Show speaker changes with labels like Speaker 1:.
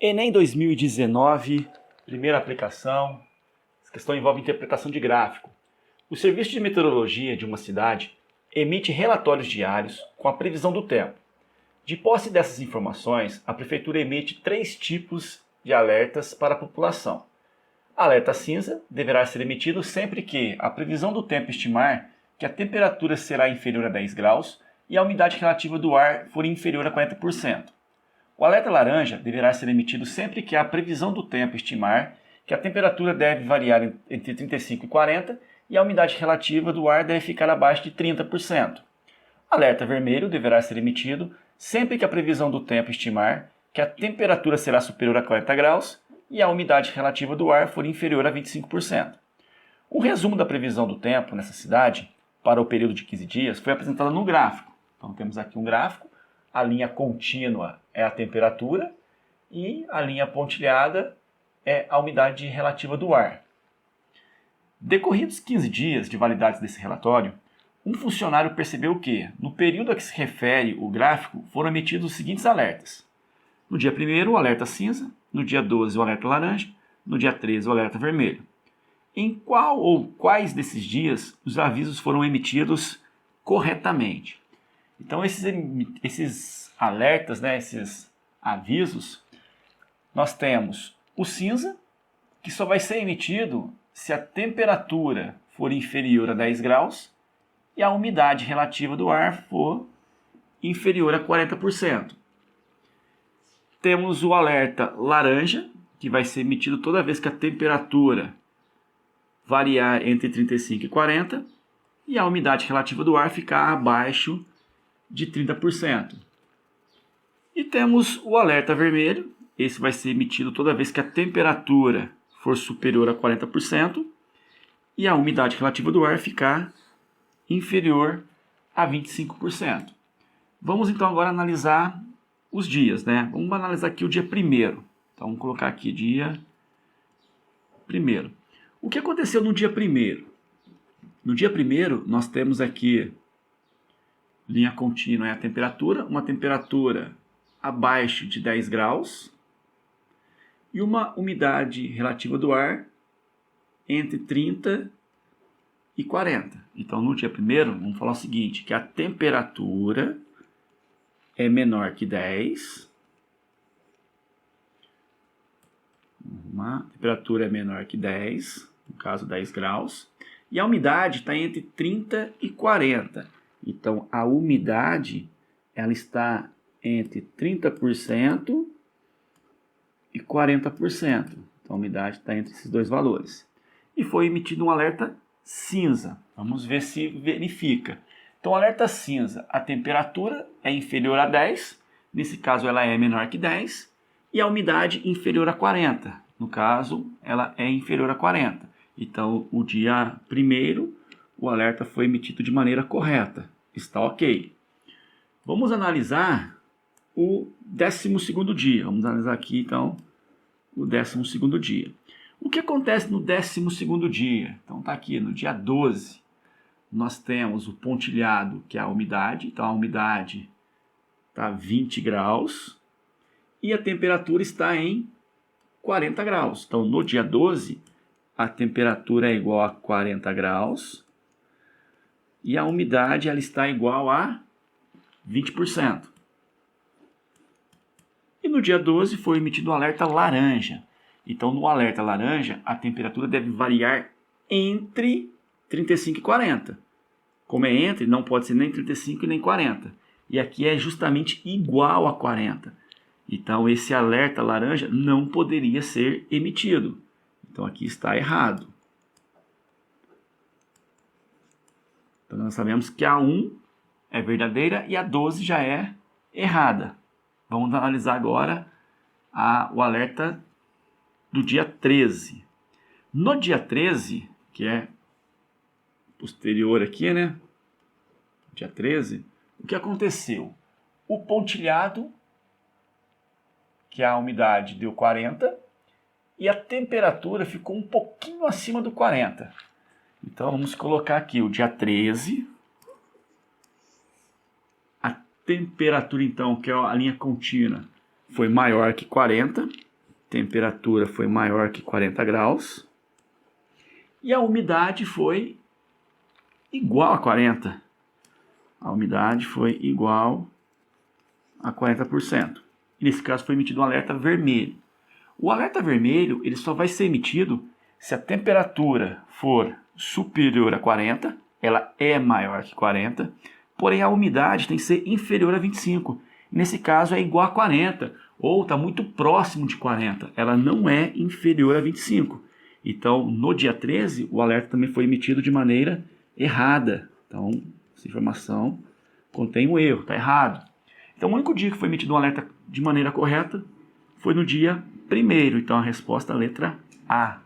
Speaker 1: Enem 2019, primeira aplicação. Essa questão envolve interpretação de gráfico. O Serviço de Meteorologia de uma cidade emite relatórios diários com a previsão do tempo. De posse dessas informações, a Prefeitura emite 3 tipos de alertas para a população. Alerta cinza deverá ser emitido sempre que a previsão do tempo estimar que a temperatura será inferior a 10 graus e a umidade relativa do ar for inferior a 40%. O alerta laranja deverá ser emitido sempre que a previsão do tempo estimar que a temperatura deve variar entre 35 e 40 e a umidade relativa do ar deve ficar abaixo de 30%. Alerta vermelho deverá ser emitido sempre que a previsão do tempo estimar que a temperatura será superior a 40 graus e a umidade relativa do ar for inferior a 25%. Um resumo da previsão do tempo nessa cidade para o período de 15 dias foi apresentado no gráfico. Então temos aqui um gráfico, a linha contínua é a temperatura e a linha pontilhada é a umidade relativa do ar. Decorridos 15 dias de validade desse relatório, um funcionário percebeu que, no período a que se refere o gráfico, foram emitidos os seguintes alertas. No dia 1º, o alerta cinza, no dia 12, o alerta laranja, no dia 13, o alerta vermelho. Em qual ou quais desses dias os avisos foram emitidos corretamente? Então, esses alertas, esses avisos, nós temos o cinza, que só vai ser emitido se a temperatura for inferior a 10 graus e a umidade relativa do ar for inferior a 40%. Temos o alerta laranja, que vai ser emitido toda vez que a temperatura variar entre 35 e 40 e a umidade relativa do ar ficar abaixo de 30%. E temos o alerta vermelho, esse vai ser emitido toda vez que a temperatura for superior a 40% e a umidade relativa do ar ficar inferior a 25%. Vamos então agora analisar os dias, Vamos analisar aqui o dia 1º. Então vamos colocar aqui dia 1º. O que aconteceu no dia 1º? No dia 1º nós temos aqui linha contínua é a temperatura, uma temperatura abaixo de 10 graus e uma umidade relativa do ar entre 30 e 40. Então, no dia 1º, vamos falar o seguinte, que a temperatura é menor que 10. A temperatura é menor que 10, no caso 10 graus, e a umidade está entre 30 e 40. Então, a umidade ela está entre 30% e 40%. Então, a umidade está entre esses dois valores. E foi emitido um alerta cinza. Vamos ver se verifica. Então, alerta cinza, a temperatura é inferior a 10, nesse caso ela é menor que 10, e a umidade inferior a 40. No caso, ela é inferior a 40. Então, o dia 1º, o alerta foi emitido de maneira correta. Está ok. Vamos analisar o 12º dia. Vamos analisar aqui, então, o 12º dia. O que acontece no 12º dia? Então, está aqui, no dia 12, nós temos o pontilhado, que é a umidade. Então, a umidade está 20 graus e a temperatura está em 40 graus. Então, no dia 12, a temperatura é igual a 40 graus e a umidade ela está igual a 20%. E no dia 12 foi emitido um alerta laranja. Então, no alerta laranja, a temperatura deve variar entre 35 e 40. Como é entre, não pode ser nem 35 e nem 40. E aqui é justamente igual a 40. Então, esse alerta laranja não poderia ser emitido. Então, aqui está errado. Então, nós sabemos que a 1 é verdadeira e a 12 já é errada. Vamos analisar agora o alerta do dia 13. No dia 13, que é posterior aqui, Dia 13, o que aconteceu? O pontilhado, que a umidade deu 40, e a temperatura ficou um pouquinho acima do 40. Então, vamos colocar aqui o dia 13. A temperatura, então, que é a linha contínua, foi maior que 40. temperatura foi maior que 40 graus e a umidade foi igual a 40. A umidade foi igual a 40%. E nesse caso foi emitido um alerta vermelho. O alerta vermelho ele só vai ser emitido se a temperatura for superior a 40, ela é maior que 40, porém a umidade tem que ser inferior a 25. Nesse caso é igual a 40, ou está muito próximo de 40, ela não é inferior a 25. Então, no dia 13, o alerta também foi emitido de maneira errada. Então, essa informação contém um erro, está errado. Então, o único dia que foi emitido um alerta de maneira correta foi no dia 1º. Então, a resposta é a letra A.